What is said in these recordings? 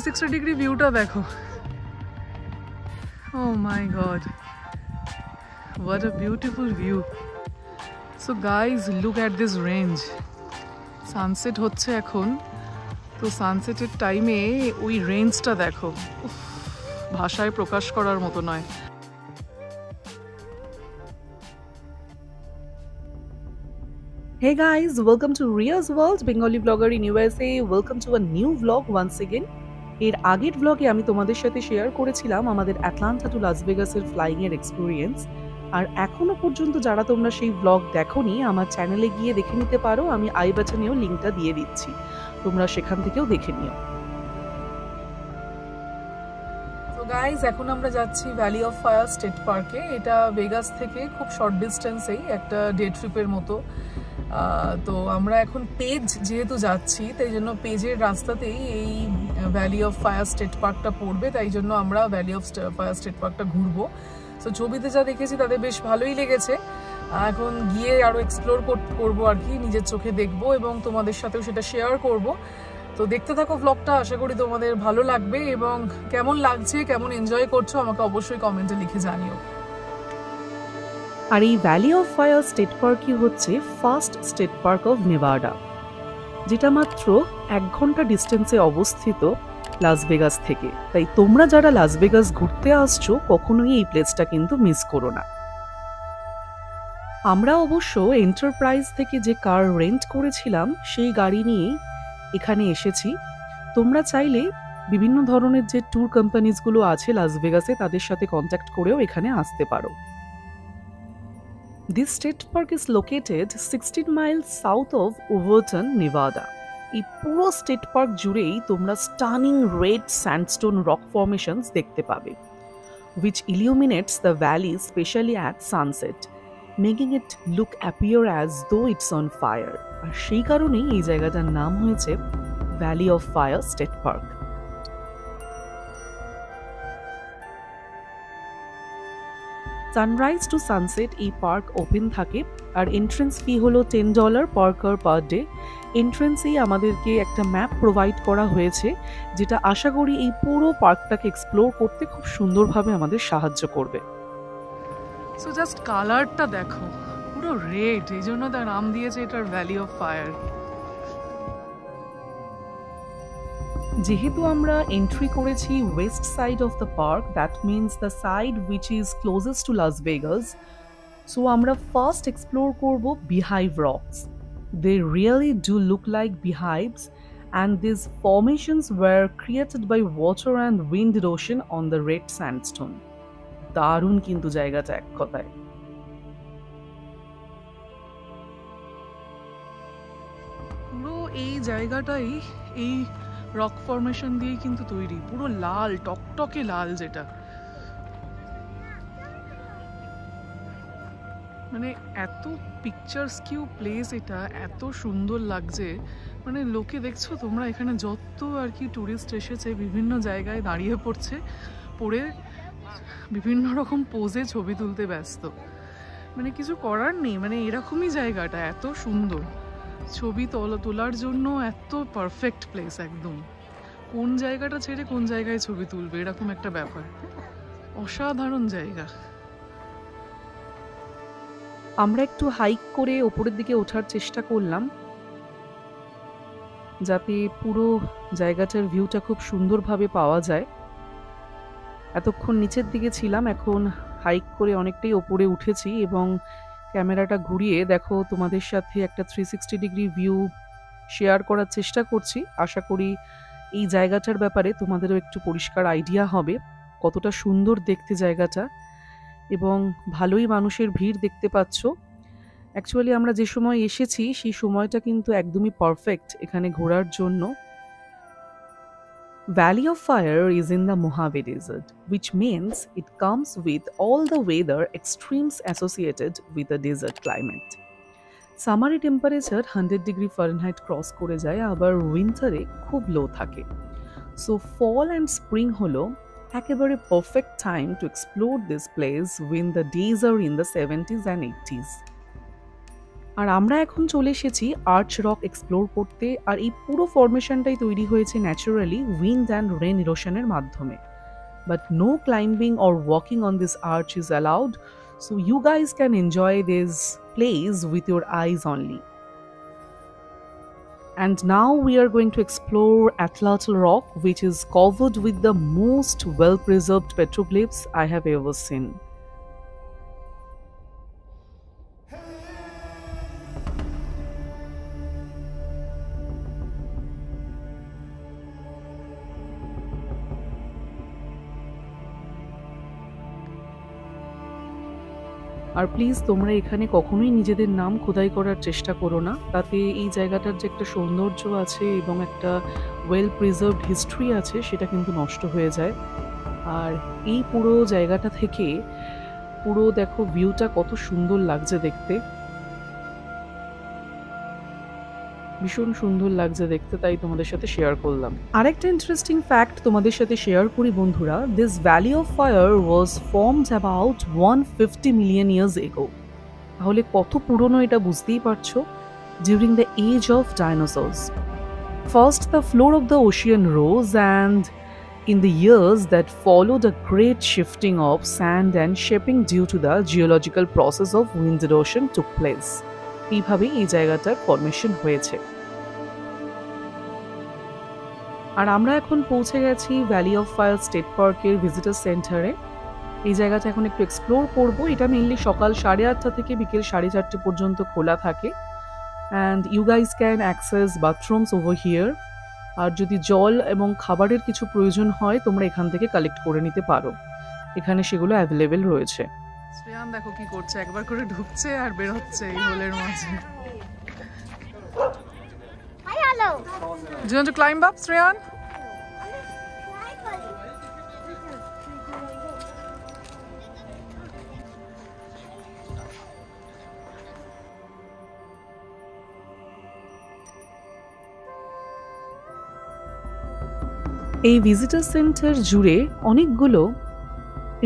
360 degree ভিউটা দেখো। Oh my god, what a beautiful view. So guys, look at this range. Sunset হচ্ছে এখন, তো সানসেটের টাইমে ওই রেঞ্জটা দেখো, ভাষায় প্রকাশ করার মতো নয়। Hey guys, welcome to Riya's World, Bengali vlogger in USA. Welcome to a new vlog once again. এর আগের ব্লগে আমি তোমাদের সাথে শেয়ার করেছিলাম আমাদের অ্যাটলান্টা টু লাস ভেগাসের ফ্লাইং এর এক্সপেরিয়েন্স, আর এখনো পর্যন্ত যারা তোমরা সেই ব্লগ দেখোনি আমার চ্যানেলে গিয়ে দেখে নিতে পারো, আমি আই বাটনেও লিংকটা দিয়ে দিচ্ছি, তোমরা সেখান থেকেও দেখে নিও। তো গাইজ, এখন আমরা যাচ্ছি ভ্যালি অফ ফায়ার স্টেট পার্কে। এটা ভেগাস থেকে খুব শর্ট ডিস্টেন্সেই, একটা ডে ট্রিপের মতো। তো আমরা এখন পেজ যেহেতু যাচ্ছি, তাই জন্য পেজের রাস্তাতেই এই ভ্যালি অফ ফায়ার স্টেট পার্কটা পড়বে, তাই জন্য আমরা ভ্যালি অফ ফায়ার স্টেট পার্কটা ঘুরবো। তো ছবিতে যা দেখেছি তাতে বেশ ভালোই লেগেছে। এখন গিয়ে আরও এক্সপ্লোর করবো আর কি, নিজের চোখে দেখবো এবং তোমাদের সাথেও সেটা শেয়ার করব। তো দেখতে থাকো ব্লগটা, আশা করি তোমাদের ভালো লাগবে, এবং কেমন লাগছে, কেমন এনজয় করছো আমাকে অবশ্যই কমেন্টে লিখে জানিও। আর এই ভ্যালি অফ ফায়ার স্টেট পার্কই হচ্ছে first state park of Nevada, যেটা মাত্র 1 ঘন্টা ডিস্টেন্সে অবস্থিত লাস ভেগাস থেকে। তাই তোমরা যারা লাস ভেগাস ঘুরতে আসছো কখনোই এই প্লেসটা কিন্তু মিস করো না। আমরা অবশ্য এন্টারপ্রাইজ থেকে যে কার রেন্ট করেছিলাম সেই গাড়ি নিয়ে এখানে এসেছি। তোমরা চাইলে বিভিন্ন ধরনের যে ট্যুর কোম্পানিজগুলো আছে লাস ভেগাসে তাদের সাথে কন্ট্যাক্ট করেও এখানে আসতে পারো। This state park is located 16 miles south of Overton, Nevada. এই পুরো স্টেট পার্ক জুড়েই তোমরা stunning red sandstone rock formations দেখতে পাবে, which illuminates the valley especially at sunset, making it look appear as though it's on fire. আর সেই কারণেই এই জায়গাটার নাম হয়েছে valley of fire state park. Sunrise to sunset এই পার্ক ওপেন থাকে, আর এন্ট্রেন্স ফি হলো $10 পার কার পার ডে। এন্ট্রেন্সেই আমাদেরকে একটা ম্যাপ প্রোভাইড করা হয়েছে, যেটা আশা করি এই পুরো পার্কটাকে এক্সপ্লোর করতে খুব সুন্দরভাবে আমাদের সাহায্য করবে। সো জাস্ট কালারটা দেখো, পুরো রেড, এই জন্য তার নাম দিয়েছে এটার ভ্যালি অফ ফায়ার। যেহেতু আমরা এন্ট্রি করেছি west side of the park, that means the side which is closest to Las Vegas, so আমরা ফার্স্ট এক্সপ্লোর করব beehive rocks. They really do look like beehives, and this formations were created by water and wind erosion on the red sandstone. দারুণ কিন্তু জায়গাটা এক কথায়। পুরো এই জায়গাটাই এই রক ফর্মেশন দিয়ে কিন্তু তৈরি, পুরো লাল টকটকে লাল, যেটা মানে এত পিকচার্স কিউ প্লেস, এটা এত সুন্দর লাগছে। মানে লোকে দেখছো তোমরা, এখানে যত আর কি টুরিস্ট এসেছে বিভিন্ন জায়গায় দাঁড়িয়ে পড়ে বিভিন্ন রকম পোজে ছবি তুলতে ব্যস্ত। মানে কিছু করার নেই, মানে এরকমই জায়গাটা এত সুন্দর, ছবি তোলার জন্য এত পারফেক্ট প্লেস একদম। কোন জায়গাটা ছেড়ে কোন জায়গায় ছবি তুলবে, এরকম একটা ব্যাপার, অসাধারণ জায়গা। আমরা একটু হাইক করে ওপরের দিকে ওঠার চেষ্টা করলাম, যাতে পুরো জায়গাটার ভিউটা খুব সুন্দরভাবে পাওয়া যায়। এতক্ষণ নিচের দিকে ছিলাম, এখন হাইক করে অনেকটাই ওপরে উঠেছি এবং ক্যামেরাটা ঘুরিয়ে দেখো তোমাদের সাথে একটা 360 ডিগ্রি ভিউ শেয়ার করার চেষ্টা করছি। আশা করি এই জায়গাটার ব্যাপারে তোমাদেরও একটু পরিষ্কার আইডিয়া হবে কতটা সুন্দর দেখতে জায়গাটা, এবং ভালোই মানুষের ভিড় দেখতে পাচ্ছ। অ্যাকচুয়ালি আমরা যে সময় এসেছি সেই সময়টা কিন্তু একদমই পারফেক্ট এখানে ঘোরার জন্য। Valley of Fire is in the Mojave Desert, which means it comes with all the weather extremes associated with the desert climate. সামারে টেম্পারেচার 100 ডিগ্রি ফারেনহাইট ক্রস করে যায়, আবার উইন্টারে খুব লো থাকে। সো ফল অ্যান্ড স্প্রিং হলো একেবারে perfect time to explore this place when the days are in the 70s and 80s. আর আমরা এখন চলে এসেছি আর্চ রক এক্সপ্লোর করতে। আর এই পুরো ফরমেশনটাই তৈরি হয়েছে ন্যাচারালি উইন্ড অ্যান্ড রেন ইরোশনের মাধ্যমে। But no climbing or walking on this arch is allowed, so you guys can enjoy this place with your eyes only. And now we are going to explore Atlatl Rock, which is covered with the most well-preserved petroglyphs I have ever seen. আর please তোমরা এখানে কখনোই নিজেদের নাম খোদাই করার চেষ্টা করো না, তাতে এই জায়গাটার যে একটা সৌন্দর্য আছে এবং একটা ওয়েল প্রিজার্ভড হিস্ট্রি আছে সেটা কিন্তু নষ্ট হয়ে যায়। আর এই পুরো জায়গাটা থেকে পুরো দেখো ভিউটা কত সুন্দর লাগছে দেখতে, ভীষণ সুন্দর লাগছে দেখতে, তাই তোমাদের সাথে শেয়ার করলাম। আরেকটা ইন্টারেস্টিং ফ্যাক্ট তোমাদের সাথে শেয়ার করি বন্ধুরা, this valley of fire was formed about 150 million years ago. তাহলে কত পুরনো এটা বুঝতেই পারছো, during the age of dinosaurs. First the floor of the ocean rose and in the years that followed a great shifting of sand and shaping due to the geological process of wind erosion took place. এইভাবেই এই জায়গাটার formation হয়েছে। আর আমরা এখন পৌঁছে গেছি valley of fire state পার্কের visitor সেন্টারে। এই জায়গাটা এখন একটু এক্সপ্লোর করব। এটা মেইনলি সকাল 8:30 থেকে বিকেল 4:30 পর্যন্ত খোলা থাকে। And you guys can access bathrooms over here. আর যদি জল এবং খাবারের কিছু প্রয়োজন হয় তোমরা এখান থেকে কালেক্ট করে নিতে পারো, এখানে সেগুলো অ্যাভেলেবেল রয়েছে। শ্রেয়ান দেখো কি করছে, একবার করে ঢুকছে আর বের হচ্ছে এই হোলের মাঝে। Hi, hello. Do you want to climb up, Shreyan? এই ভিজিটার সেন্টার জুড়ে অনেকগুলো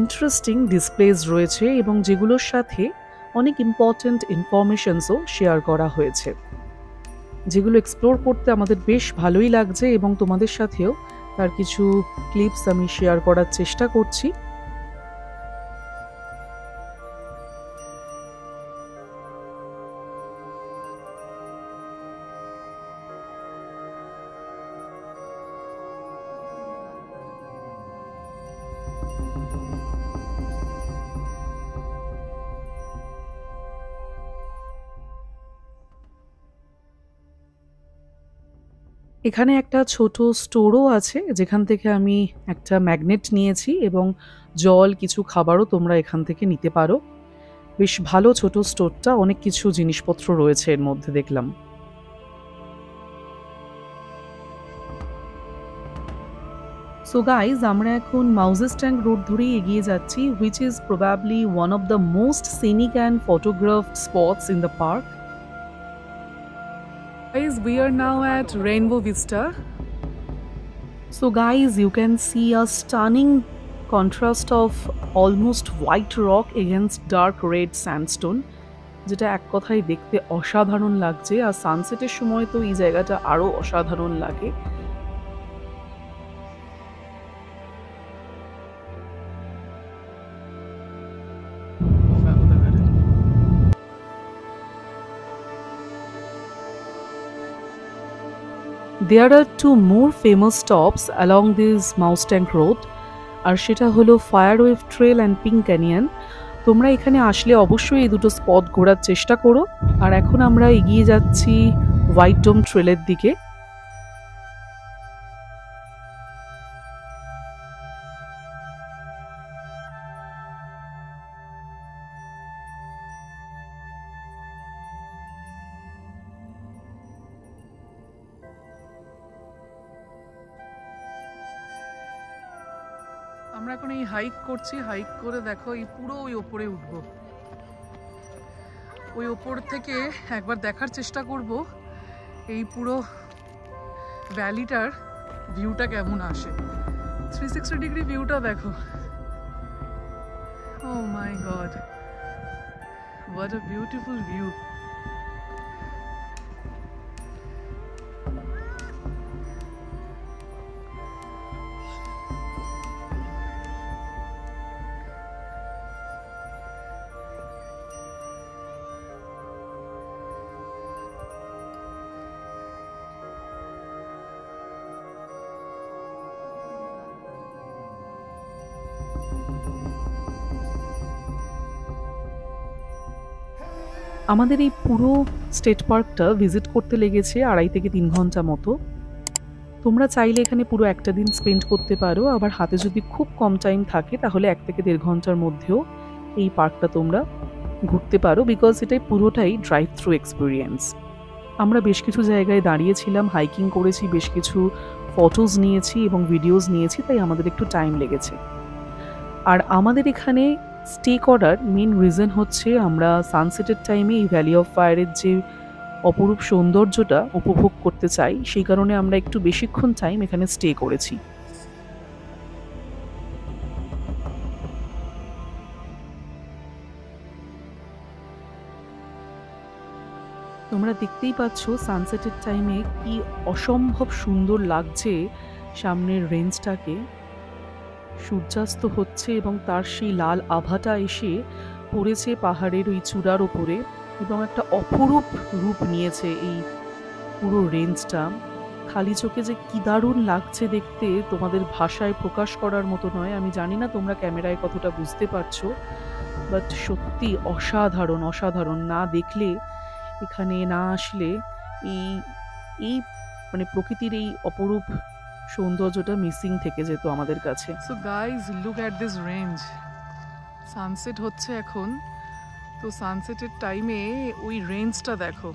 ইন্টারেস্টিং ডিসপ্লেস রয়েছে এবং যেগুলোর সাথে অনেক ইম্পর্ট্যান্ট ইনফরমেশনসও শেয়ার করা হয়েছে, যেগুলো এক্সপ্লোর করতে আমাদের বেশ ভালোই লাগছে এবং তোমাদের সাথেও তার কিছু ক্লিপস আমি শেয়ার করার চেষ্টা করছি। এখানে একটা ছোট স্টোরও আছে যেখান থেকে আমি একটা ম্যাগনেট নিয়েছি এবং জল কিছু খাবারও তোমরা এখান থেকে নিতে পারো। বেশ ভালো ছোট স্টোরটা, অনেক কিছু জিনিসপত্র রয়েছে এর মধ্যে দেখলাম। সো গাইজ, আমরা এখন মাউজেস ট্যাঙ্ক রোড ধরেই এগিয়ে যাচ্ছি, which is probably one of the most scenic and photographed spots in the park. Guys, we are now at Rainbow Vista. So guys, you can see a stunning contrast of almost white rock against dark red sandstone, যেটা এক কথায় দেখতে অসাধারণ লাগছে। আর সানসেটের সময় তো এই জায়গাটা আরো অসাধারণ লাগে। There are two more famous stops along this Mouse Tank Road, আর সেটা হলো ফায়ারওয়েভ ট্রেল অ্যান্ড পিঙ্ক ক্যানিয়ন। তোমরা এখানে আসলে অবশ্যই এই দুটো স্পট ঘোরার চেষ্টা করো। আর এখন আমরা এগিয়ে যাচ্ছি হোয়াইট ডোম ট্রেলের দিকে। আমরা এখন এই হাইক করছি, হাইক করে দেখো এই পুরো ওই ওপরে উঠবো। ওই ওপর থেকে একবার দেখার চেষ্টা করব এই পুরো ভ্যালিটার ভিউটা কেমন আসে। 360 ডিগ্রি ভিউটা দেখো। Oh my god, what a beautiful view. আমাদের এই পুরো স্টেট পার্কটা ভিজিট করতে লেগেছে 2.5 থেকে 3 ঘন্টা মতো। তোমরা চাইলে এখানে পুরো একটা দিন স্পেন্ড করতে পারো, আবার হাতে যদি খুব কম টাইম থাকে তাহলে 1 থেকে 1.5 ঘন্টার মধ্যেও এই পার্কটা তোমরা ঘুরতে পারো, বিকজ এটাই পুরোটাই ড্রাইভ থ্রু এক্সপিরিয়েন্স। আমরা বেশ কিছু জায়গায় দাঁড়িয়েছিলাম, হাইকিং করেছি, বেশ কিছু ফটোজ নিয়েছি এবং ভিডিওস নিয়েছি, তাই আমাদের একটু টাইম লেগেছে। আর আমাদের এখানে স্টে করার মেন রিজন হচ্ছে আমরা সানসেটের টাইমে এই ভ্যালি অফ ফায়ারের যে অপরূপ সৌন্দর্যটা উপভোগ করতে চাই, সেই কারণে আমরা একটু বেশিক্ষণ টাইম এখানে স্টে করেছি। তোমরা দেখতেই পাচ্ছ সানসেটের টাইমে কি অসম্ভব সুন্দর লাগছে সামনের রেঞ্জটাকে। সূর্যাস্ত হচ্ছে এবং তার সেই লাল আভাটা এসে পড়েছে পাহাড়ের ওই চূড়ার ওপরে এবং একটা অপরূপ রূপ নিয়েছে এই পুরো রেঞ্জটা। খালি চোখে যে কি দারুণ লাগছে দেখতে, তোমাদের ভাষায় প্রকাশ করার মতো নয়। আমি জানি না তোমরা ক্যামেরায় কতটা বুঝতে পারছো, বাট সত্যি অসাধারণ অসাধারণ। না দেখলে, এখানে না আসলে এই এই মানে প্রকৃতির এই অপরূপ সৌন্দর্যটা মিসিং থেকে যেত আমাদের কাছে। So guys, look at this range. Sunset হচ্ছে এখন, তো সানসেটের টাইমে ওই রেঞ্জটা দেখো,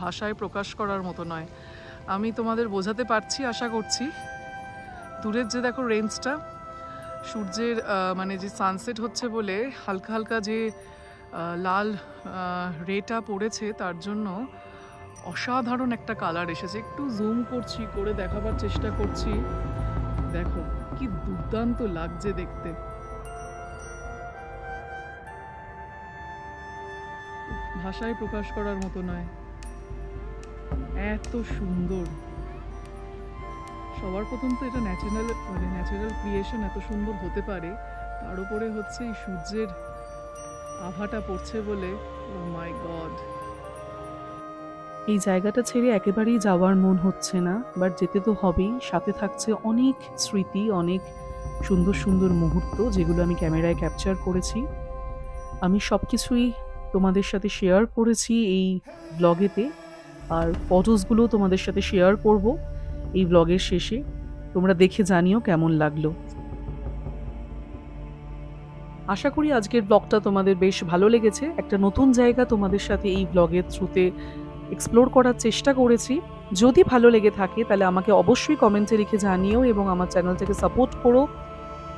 ভাষায় প্রকাশ করার মতো নয়। আমি তোমাদের বোঝাতে পারছি আশা করছি। দূরের যে দেখো রেঞ্জটা, সূর্যের মানে যে সানসেট হচ্ছে বলে হালকা হালকা যে লাল রেটা পড়েছে, তার জন্য অসাধারণ একটা কালার এসেছে। একটু জুম করছি, করে দেখাবার চেষ্টা করছি। দেখো কি দুর্দান্ত লাগছে দেখতে। ভাষায় প্রকাশ করার মতো নয়, এত সুন্দর। সবার প্রথম তো এটা ন্যাচারাল ক্রিয়েশন এত সুন্দর হতে পারে, তার উপরে হচ্ছে এই সূর্যের আভাটা পড়ছে বলে। ও মাই গড, এই জায়গাটা ছেড়ে একেবারেই যাওয়ার মন হচ্ছে না, বাট যেতে তো হবেই। সাথে থাকছে অনেক স্মৃতি, অনেক সুন্দর সুন্দর মুহূর্ত, যেগুলো আমি ক্যামেরায় ক্যাপচার করেছি। আমি সব কিছুই তোমাদের সাথে শেয়ার করেছি এই ব্লগেতে, আর ফটোসগুলো তোমাদের সাথে শেয়ার করব এই ব্লগের শেষে। তোমরা দেখে জানিও কেমন লাগলো। আশা করি আজকের ব্লগটা তোমাদের বেশ ভালো লেগেছে। একটা নতুন জায়গা তোমাদের সাথে এই ব্লগের থ্রুতে এক্সপ্লোর করার চেষ্টা করেছি। যদি ভালো লেগে থাকে তাহলে আমাকে অবশ্যই কমেন্টে লিখে জানিও এবং আমার চ্যানেলটাকে সাপোর্ট করো।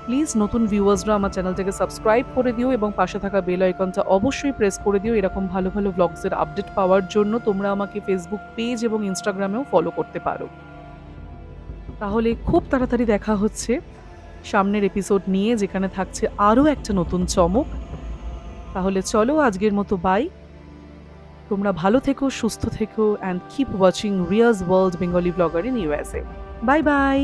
প্লিজ নতুন ভিউয়ার্সরা আমার চ্যানেলটাকে সাবস্ক্রাইব করে দিও এবং পাশে থাকা বেল আইকনটা অবশ্যই প্রেস করে দিও। এরকম ভালো ভালো ব্লগসের আপডেট পাওয়ার জন্য তোমরা আমাকে ফেসবুক পেজ এবং ইনস্টাগ্রামেও ফলো করতে পারো। তাহলে খুব তাড়াতাড়ি দেখা হচ্ছে সামনের এপিসোড নিয়ে, যেখানে থাকছে আরও একটা নতুন চমক। তাহলে চলো আজকের মতো বাই। তোমরা ভালো থেকো, সুস্থ থেকো, and keep watching Riaz world Bengali blogger in USA। Bye by.